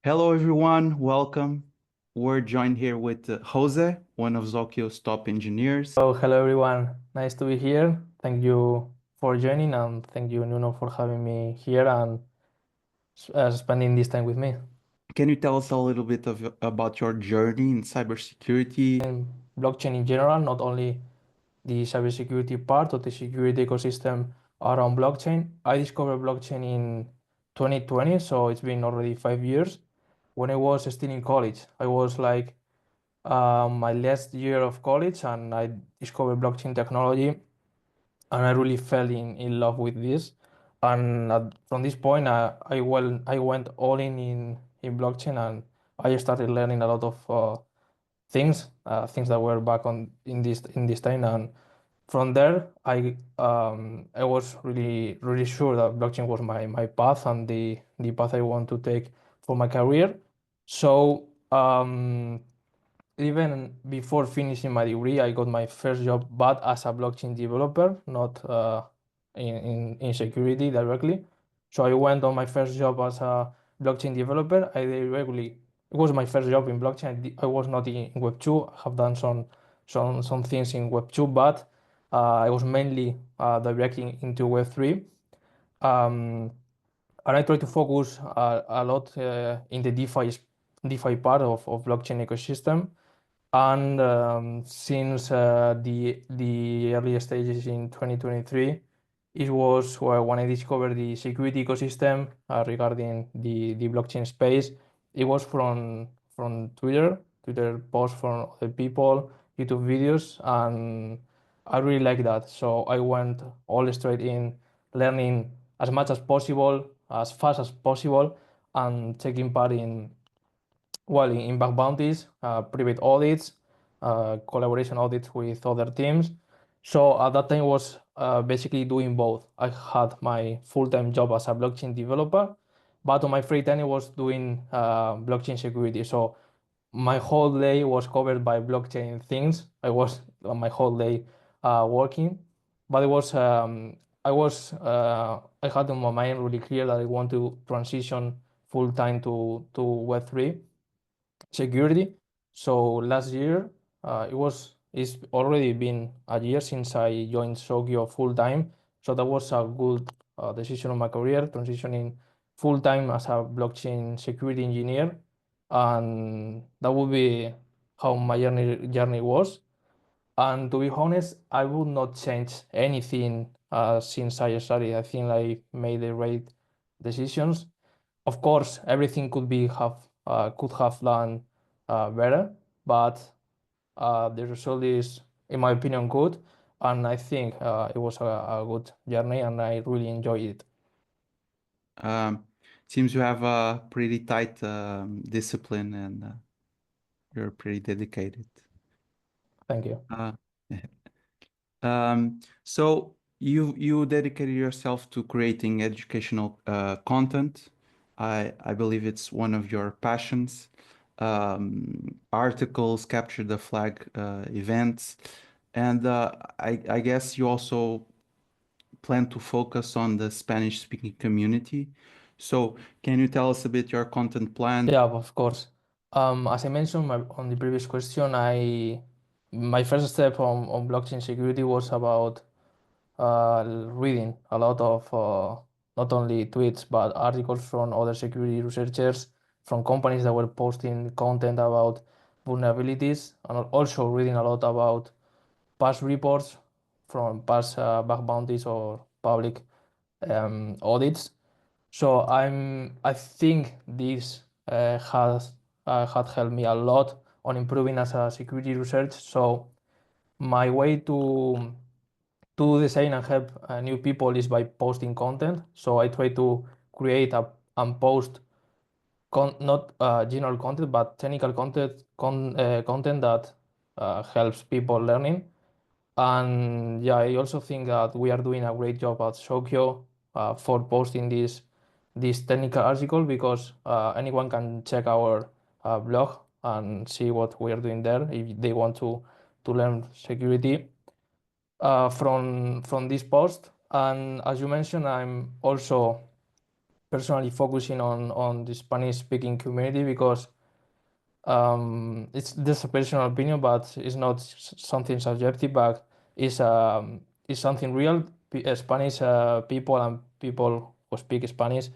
Hello, everyone. Welcome. We're joined here with Jose, one of Zokyo's top engineers. Hello everyone. Nice to be here. Thank you for joining and thank you, Nuno, for having me here and spending this time with me. Can you tell us a little bit about your journey in cybersecurity? In blockchain in general, not only the cybersecurity part of the security ecosystem around blockchain. I discovered blockchain in 2020, so it's been already 5 years. When I was still in college, I was like my last year of college, and I discovered blockchain technology and I really fell in love with this. And from this point, I went all in blockchain, and I started learning a lot of things that were back on in this time. And from there, I was really sure that blockchain was my path and the path I want to take for my career. So even before finishing my degree, I got my first job, but as a blockchain developer, not in security directly. So I went on my first job as a blockchain developer. I did regularly. It was my first job in blockchain. I was not in Web 2. I have done some things in Web 2, but I was mainly directing into Web 3. Um, and I try to focus a lot in the DeFi part of blockchain ecosystem. And since the early stages in 2023, it was when I discovered the security ecosystem regarding the blockchain space. It was from Twitter posts from other people, YouTube videos, and I really like that. So I went all straight in learning as much as possible, as fast as possible, and taking part in bug bounties, private audits, collaboration audits with other teams. So at that time was basically doing both. I had my full-time job as a blockchain developer, but on my free time I was doing blockchain security. So my whole day was covered by blockchain things. I was on my whole day working, but I had in my mind really clear that I want to transition full time to Web3 security. So last year, it's already been a year since I joined Sogio full time. So that was a good decision of my career, transitioning full time as a blockchain security engineer, and that would be how my journey was. And to be honest, I would not change anything since I started. I think I made the right decisions. Of course, everything could have done better, but the result is, in my opinion, good. And I think it was a good journey, and I really enjoyed it. Um, Seems you have a pretty tight discipline and you're pretty dedicated. Thank you. Uh, so you dedicated yourself to creating educational content. I believe it's one of your passions. Articles, capture the flag events, and I guess you also plan to focus on the Spanish-speaking community. So can you tell us a bit your content plan? Yeah, of course. As I mentioned on the previous question, my first step on blockchain security was about reading a lot of not only tweets but articles from other security researchers from companies that were posting content about vulnerabilities, and also reading a lot about past reports from past bug bounties or public audits. So I think this has had helped me a lot on improving as a security research. So my way to design and help new people is by posting content. So I try to create and post not general content, but technical content that helps people learning. And yeah, I also think that we are doing a great job at Shokyo for posting this technical article, because anyone can check our blog and see what we are doing there if they want to learn security from this post. And as you mentioned, I'm also personally focusing on the Spanish speaking community because it's this a personal opinion, but it's not something subjective, but it's something real. Spanish people and people who speak Spanish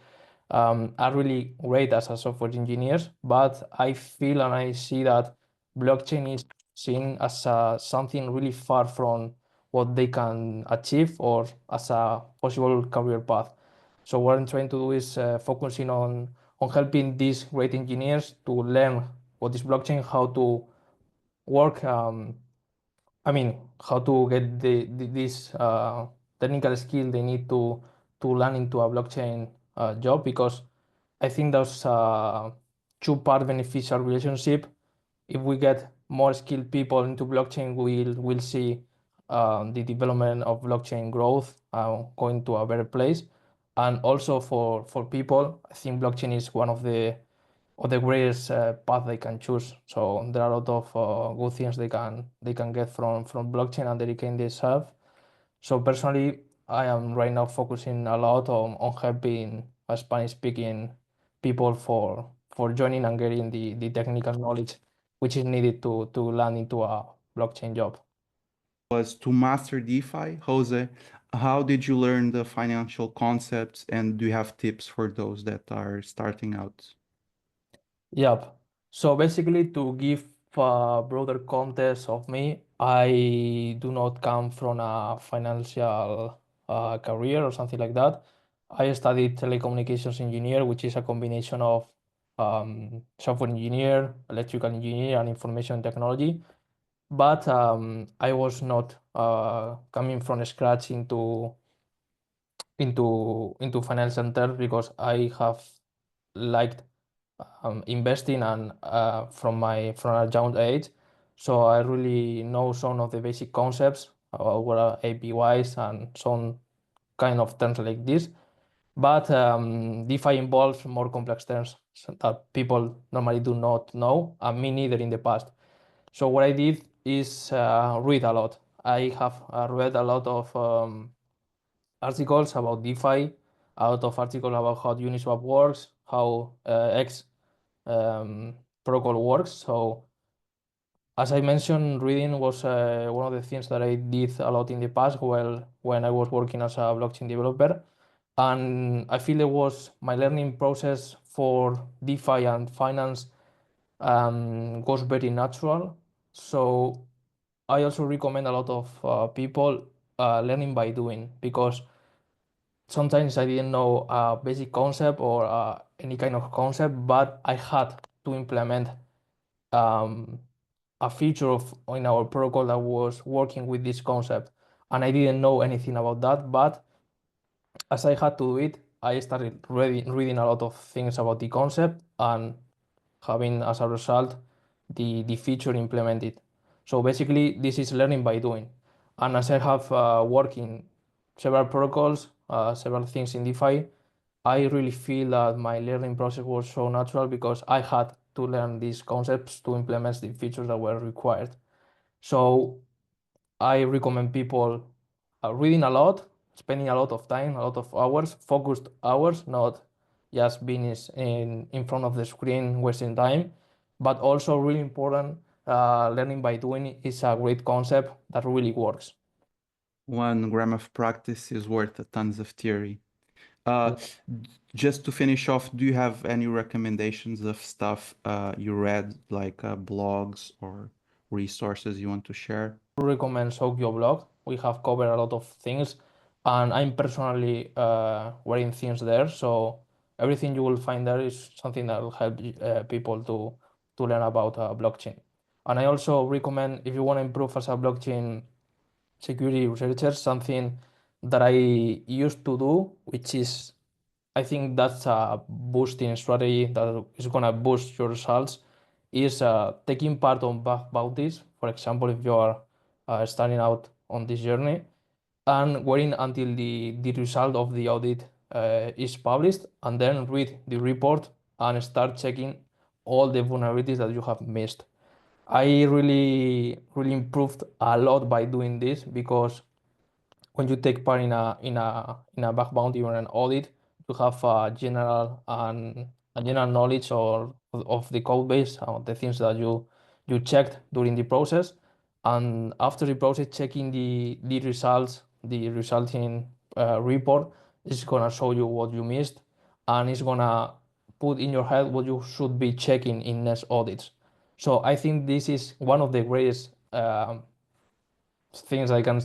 are really great as a software engineers, but I feel and I see that blockchain is seen as something really far from what they can achieve or as a possible career path. So what I'm trying to do is focusing on helping these great engineers to learn what is blockchain, how to work. I mean, how to get this technical skill they need to learn into a blockchain job because I think there's a two-part beneficial relationship. If we get more skilled people into blockchain, we'll see the development of blockchain growth going to a better place. And also for people, I think blockchain is one of the greatest path they can choose. So there are a lot of good things they can get from blockchain and dedicating themselves. So personally, I am right now focusing a lot on helping Spanish speaking people for joining and getting the technical knowledge which is needed to land into a blockchain job. Was to master DeFi. Jose, how did you learn the financial concepts, and do you have tips for those that are starting out? Yep. So basically, to give a broader context of me, I do not come from a financial career or something like that. I studied telecommunications engineer, which is a combination of software engineer, electrical engineer, and information technology. But I was not coming from scratch into financial terms because I have liked investing and from a young age. So I really know some of the basic concepts about what are APYs and some kind of terms like this. But DeFi involves more complex terms that people normally do not know, and me neither in the past. So what I did is read a lot. I have read a lot of articles about DeFi, a lot of articles about how Uniswap works, how X um, protocol works. So as I mentioned, reading was one of the things that I did a lot in the past while when I was working as a blockchain developer. And I feel it was my learning process for DeFi and finance goes very natural. So I also recommend a lot of people learning by doing because sometimes I didn't know a basic concept or any kind of concept, but I had to implement um, a feature of in our protocol that was working with this concept, and I didn't know anything about that. But as I had to do it, I started reading a lot of things about the concept and having as a result the feature implemented. So basically, this is learning by doing. And as I have worked in several protocols, several things in DeFi, I really feel that my learning process was so natural because I had to learn these concepts to implement the features that were required. So I recommend people reading a lot, spending a lot of time, a lot of hours, focused hours, not just being in front of the screen wasting time, but also really important, learning by doing is a great concept that really works. 1 gram of practice is worth a tons of theory. Uh, just to finish off, do you have any recommendations of stuff you read, like blogs or resources you want to share? Recommend Soak Your Blog. We have covered a lot of things, and I'm personally wearing things there. So everything you will find there is something that will help people to learn about blockchain. And I also recommend if you want to improve as a blockchain security researcher, something that I used to do, which is I think that's a boosting strategy that is gonna boost your results is taking part on bug bounties. For example, if you are starting out on this journey and waiting until the result of the audit is published and then read the report and start checking all the vulnerabilities that you have missed. I really improved a lot by doing this because when you take part in a bug bounty or an audit, to have a general knowledge of the code base, the things that you checked during the process, and after the process, checking the results, the resulting report is gonna show you what you missed, and it's gonna put in your head what you should be checking in next audits. So I think this is one of the greatest things I can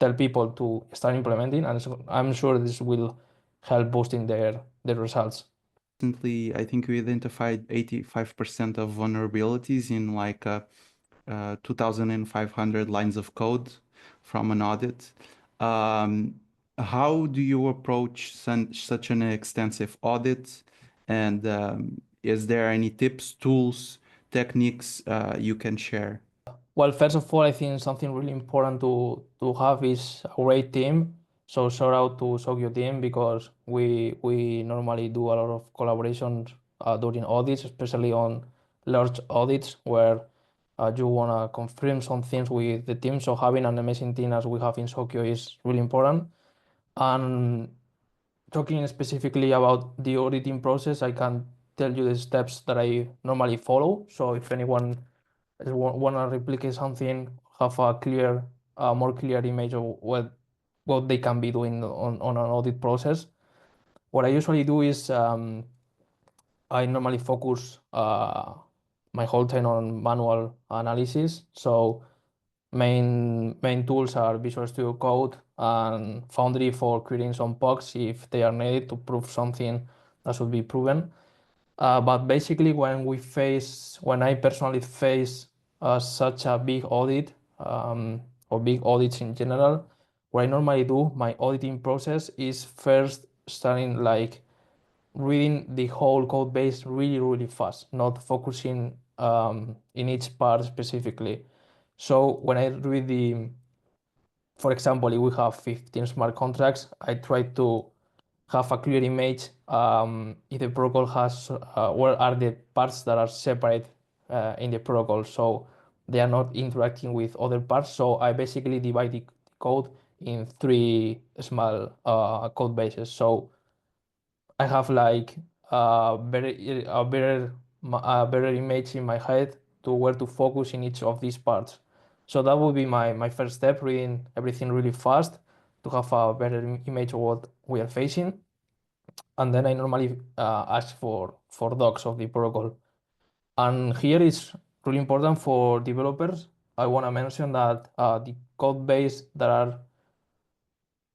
tell people to start implementing, and so I'm sure this will help boosting their results. Recently, I think we identified 85% of vulnerabilities in like 2,500 lines of code from an audit. Um, how do you approach such an extensive audit? And is there any tips, tools, techniques you can share? Well, first of all, I think something really important to have is a great team. So shout out to Sokyo team because we normally do a lot of collaborations during audits, especially on large audits where you wanna confirm some things with the team. So having an amazing team as we have in Sokyo is really important. And talking specifically about the auditing process, I can tell you the steps that I normally follow. So if anyone want to replicate something, have a clear, more clear image of what they can be doing on an audit process. What I usually do is I normally focus my whole time on manual analysis. So main tools are Visual Studio Code and Foundry for creating some bugs if they are needed to prove something that should be proven. But basically, when I personally face such a big audit, or big audits in general, what I normally do, my auditing process is first starting like reading the whole code base really, really fast, not focusing in each part specifically. So when I read for example, if we have 15 smart contracts, I try to have a clear image if the protocol has where are the parts that are separate in the protocol, so they are not interacting with other parts. So I basically divide the code in three small code bases. So I have like a better image in my head to where to focus in each of these parts. So that would be my first step, reading everything really fast to have a better image of what we are facing. And then I normally ask for docs of the protocol. And here is really important for developers. I want to mention that the code base that are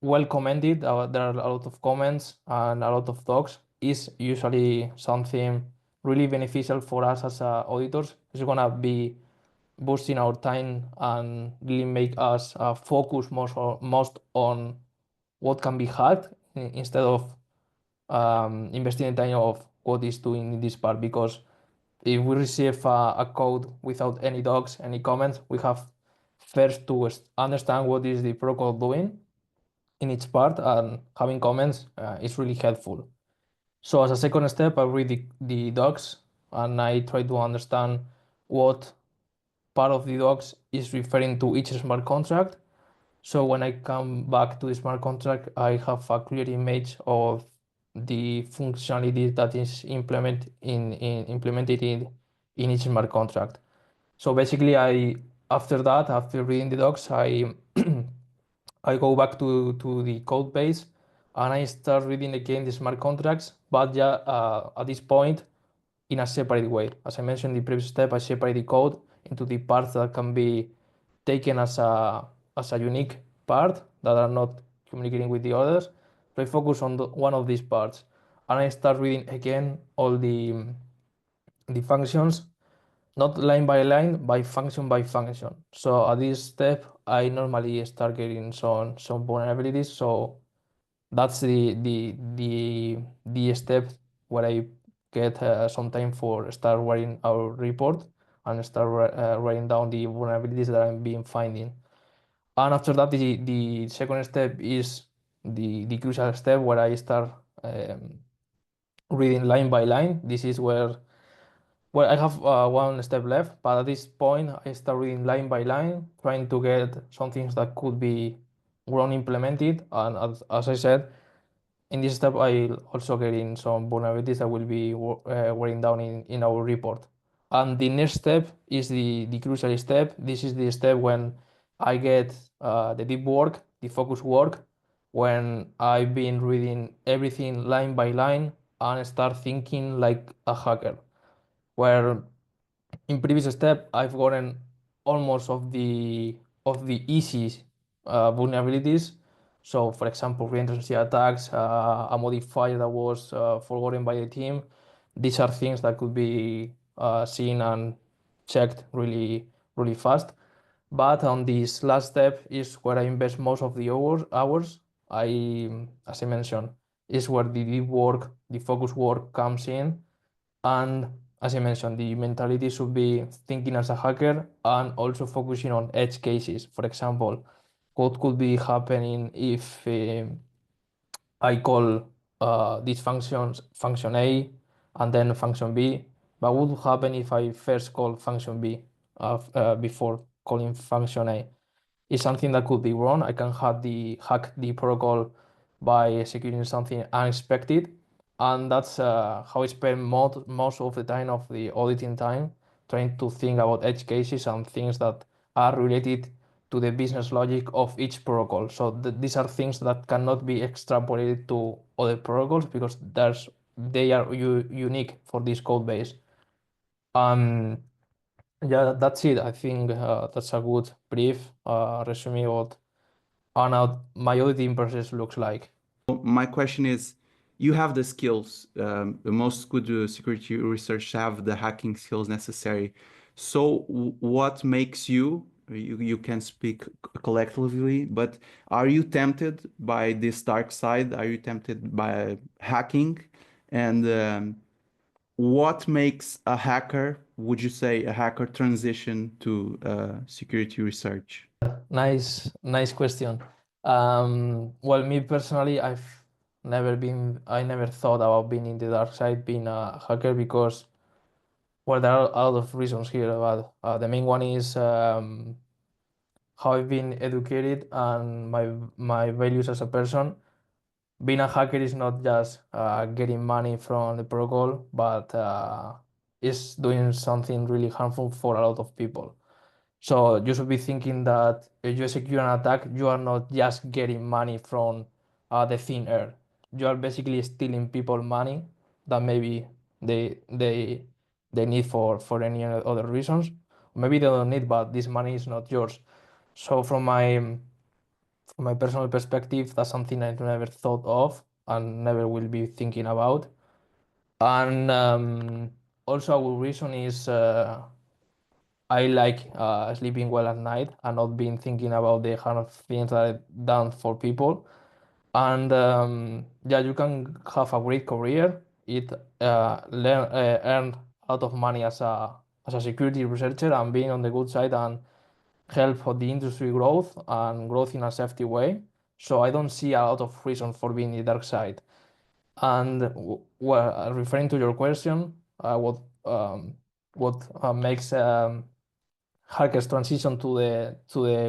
well commented, there are a lot of comments and a lot of docs, is usually something really beneficial for us as auditors. It's gonna be boosting our time and really make us focus most on what can be hacked instead of investing the time of what is doing in this part. Because if we receive a code without any docs, any comments, we have first to understand what is the protocol doing in each part, and having comments is really helpful. So as a second step, I read the docs and I try to understand what part of the docs is referring to each smart contract. So when I come back to the smart contract, I have a clear image of the functionality that is implemented in each smart contract. So basically, after reading the docs, I go back to the code base and I start reading again the smart contracts, but yeah, at this point in a separate way. As I mentioned in the previous step, I separate the code into the parts that can be taken as a unique part that are not communicating with the others. So I focus on one of these parts and I start reading again all the functions, not line by function. So at this step, I normally start getting some vulnerabilities. So that's the step where I get some time for start writing our report and start writing down the vulnerabilities that I'm being finding. And after that, the second step is the crucial step where I start reading line by line. This is where well, I have one step left, but at this point, I start reading line by line, trying to get some things that could be grown implemented. And as I said, in this step, I'll also get in some vulnerabilities that will be written down in our report. And the next step is the crucial step. This is the step when I get the deep work, the focus work, when I've been reading everything line by line and start thinking like a hacker. Where in previous step I've gotten almost of the easy vulnerabilities. So, for example, reintroduction attacks, a modifier that was forgotten by the team. These are things that could be seen and checked really fast. But on this last step is where I invest most of the hours. As I mentioned, is where the deep work, the focus work comes in, and as I mentioned, the mentality should be thinking as a hacker and also focusing on edge cases. For example, what could be happening if I call these functions function A and then function B, but what would happen if I first call function B before calling function A? Is something that could be wrong. I can hack the protocol by executing something unexpected, and that's how I spend most of the time of the auditing time trying to think about edge cases and things that are related to the business logic of each protocol. So these are things that cannot be extrapolated to other protocols because they are unique for this code base. Um, yeah, that's it. I think that's a good brief resume what my auditing process looks like. My question is, you have the skills. Most good security research have the hacking skills necessary. So what makes you can speak collectively, but are you tempted by this dark side? Are you tempted by hacking? And what makes a hacker, would you say, a hacker transition to security research? Nice question. Well, me personally, I never thought about being in the dark side, being a hacker, because, well, there are a lot of reasons here, but the main one is how I've been educated and my values as a person. Being a hacker is not just getting money from the protocol, but is doing something really harmful for a lot of people. So you should be thinking that if you execute an attack, you are not just getting money from the thin air. You are basically stealing people money that maybe they they they need for any other reasons. Maybe they don't need, but this money is not yours. So from my personal perspective, that's something I never thought of and never will be thinking about. And also, our reason is I like sleeping well at night and not being thinking about the kind of things that I've done for people. And yeah, you can have a great career, earn a lot of money as a security researcher and being on the good side and help for the industry growth and growth in a safety way. So I don't see a lot of reason for being the dark side. And well, referring to your question, what makes hackers transition to the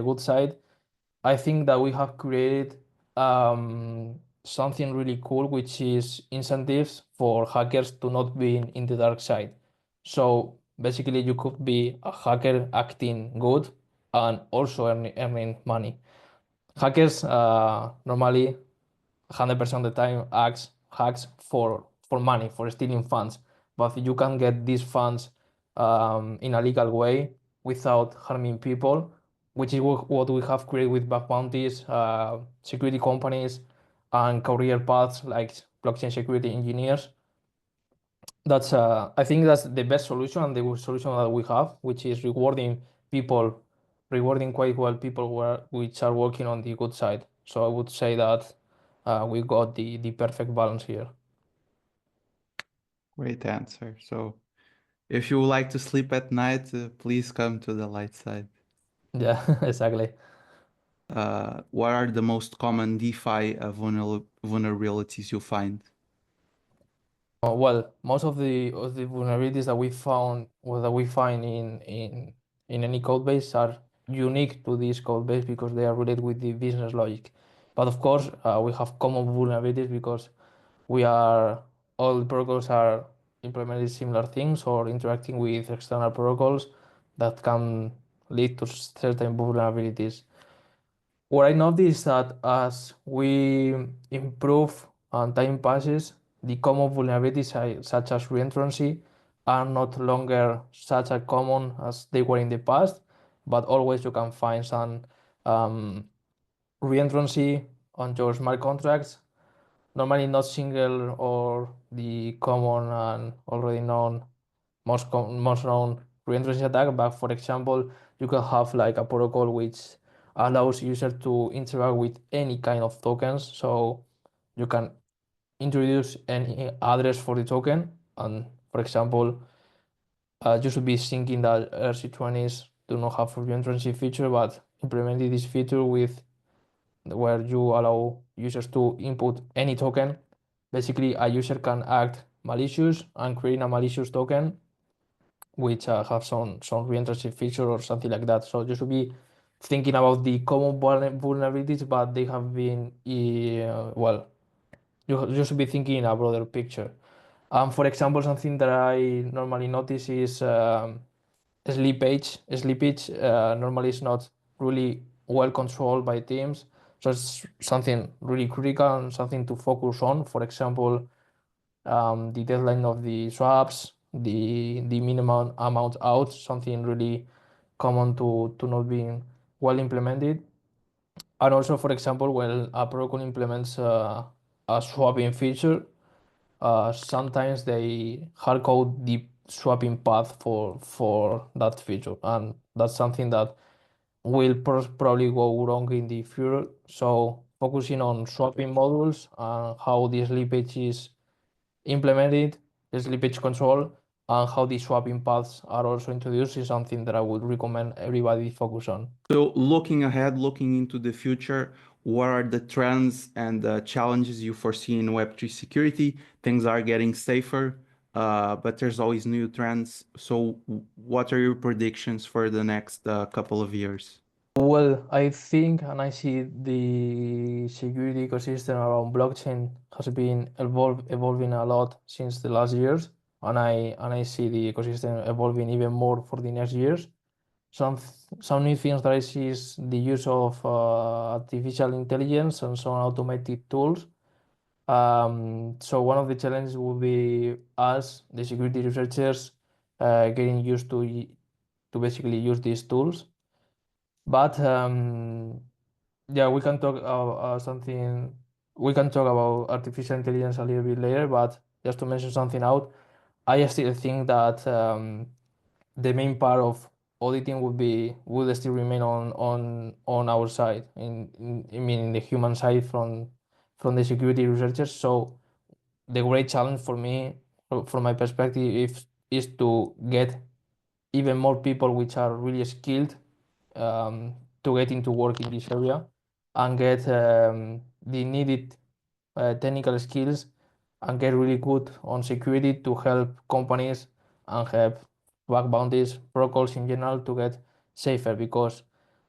good side? I think that we have created something really cool, which is incentives for hackers to not be in the dark side. So basically, you could be a hacker acting good and also earning money. Hackers normally 100% of the time hacks for money, for stealing funds. But you can get these funds in a legal way without harming people, which is what we have created with bug bounties, security companies, and career paths like blockchain security engineers. I think that's the best solution and the solution that we have, which is people, rewarding quite well people which are working on the good side. So I would say that we got the perfect balance here. Great answer. So if you would like to sleep at night, please come to the light side. Yeah, exactly. What are the most common DeFi vulnerabilities you find? Well, most of the vulnerabilities that we found or that we find in any code base are unique to this code base because they are related with the business logic. But of course, we have common vulnerabilities because we are all the protocols are implementing similar things or interacting with external protocols that can lead to certain vulnerabilities. What I noticed is that as we improve and time passes, the common vulnerabilities such as reentrancy are not longer such a common as they were in the past, but always you can find some um, reentrancy on your smart contracts, normally not single or the common and already known most known reentrancy attack, but for example, you can have like a protocol which allows users to interact with any kind of tokens. So you can introduce any address for the token, and for example, you should be thinking that RC20s do not have a reentrancy feature, but implementing this feature with where you allow users to input any token. Basically, a user can act malicious and create a malicious token which have some reentrancy feature or something like that. So you should be thinking about the common vulnerabilities, but they have been well. You should be thinking in a broader picture. For example, something that I normally notice is slippage. Slippage normally is not really well controlled by teams. So it's something really critical and something to focus on. For example, the deadline of the swaps, the minimum amount out, something really common to not being well implemented. And also, for example, when a protocol implements a swapping feature, sometimes they hardcode the swapping path for that feature, and that's something that will probably go wrong in the future. So focusing on swapping modules and how the slippage is implemented, the slippage control, and how the swapping paths are also introduced is something that I would recommend everybody focus on. So looking ahead, looking into the future, what are the trends and the challenges you foresee in Web3 security? Things are getting safer, but there's always new trends. So what are your predictions for the next couple of years? Well, I think and I see the security ecosystem around blockchain has been evolving a lot since the last years, and I see the ecosystem evolving even more for the next years. Some some new things that I see is the use of artificial intelligence and some automated tools. So one of the challenges will be us, the security researchers, getting used to basically use these tools. But yeah, we can talk something. We can talk about artificial intelligence a little bit later. But just to mention something out, I still think that the main part of auditing would still remain on our side, I mean, in the human side from the security researchers. So the great challenge for me, from my perspective, is to get even more people which are really skilled to get into work in this area and get the needed technical skills and get really good on security to help companies and help bug bounties protocols in general to get safer, because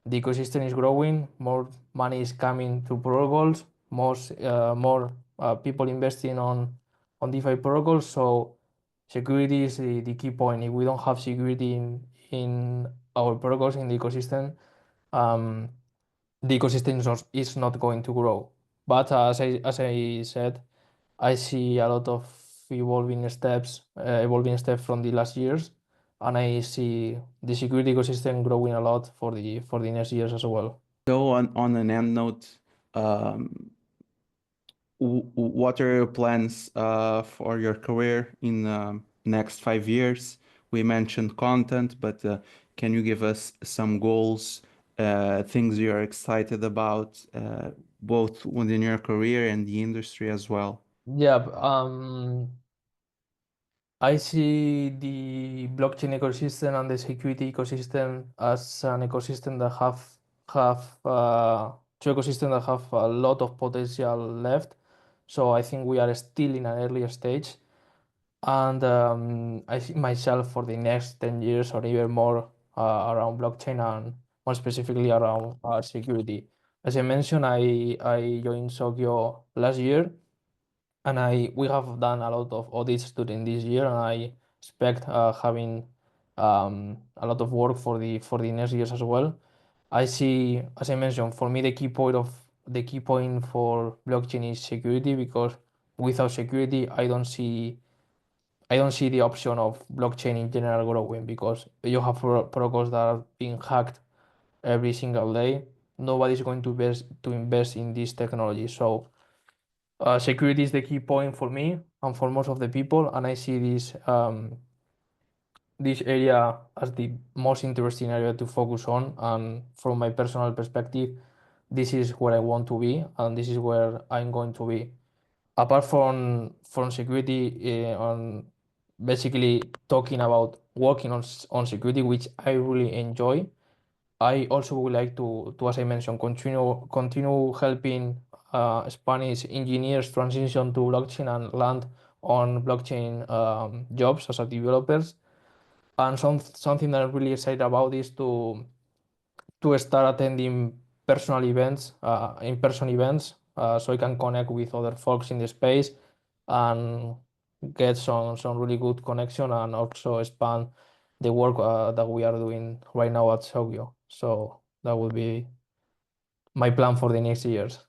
the ecosystem is growing, more money is coming to protocols, more people investing on DeFi protocols. So security is the key point. If we don't have security in our protocols in the um, ecosystem is not going to grow. But as I said, I see a lot of evolving steps from the last years, and I see the security ecosystem growing a lot for the next years as well. So on an end note, um, what are your plans for your career in the next 5 years? We mentioned content, but can you give us some goals, things you're excited about, both within your career and the industry as well? Yeah, I see the blockchain ecosystem and the security ecosystem as an ecosystem that have two ecosystems that have a lot of potential left. So I think we are still in an early stage, and I see myself for the next 10 years or even more around blockchain and more specifically around security. As I mentioned, I joined Sokyo last year, and we have done a lot of audits during this year, and I expect having a lot of work for the next years as well. I see, as I mentioned, for me the key point for blockchain is security, because without security, I don't see the option of blockchain in general growing, because you have protocols that are being hacked every single day. Nobody's going to invest in this technology. So security is the key point for me and for most of the people, and I see this area as the most interesting area to focus on. And from my personal perspective, this is where I want to be, and this is where I'm going to be. Apart from security, on basically talking about working on security, which I really enjoy, I also would like to, as I mentioned, continue helping Spanish engineers transition to blockchain and land on blockchain jobs as a developers. And something that I'm really excited about is to start attending personal events, in-person events, so I can connect with other folks in the space and get some really good connection, and also expand the work that we are doing right now at Sogyo. So that will be my plan for the next years.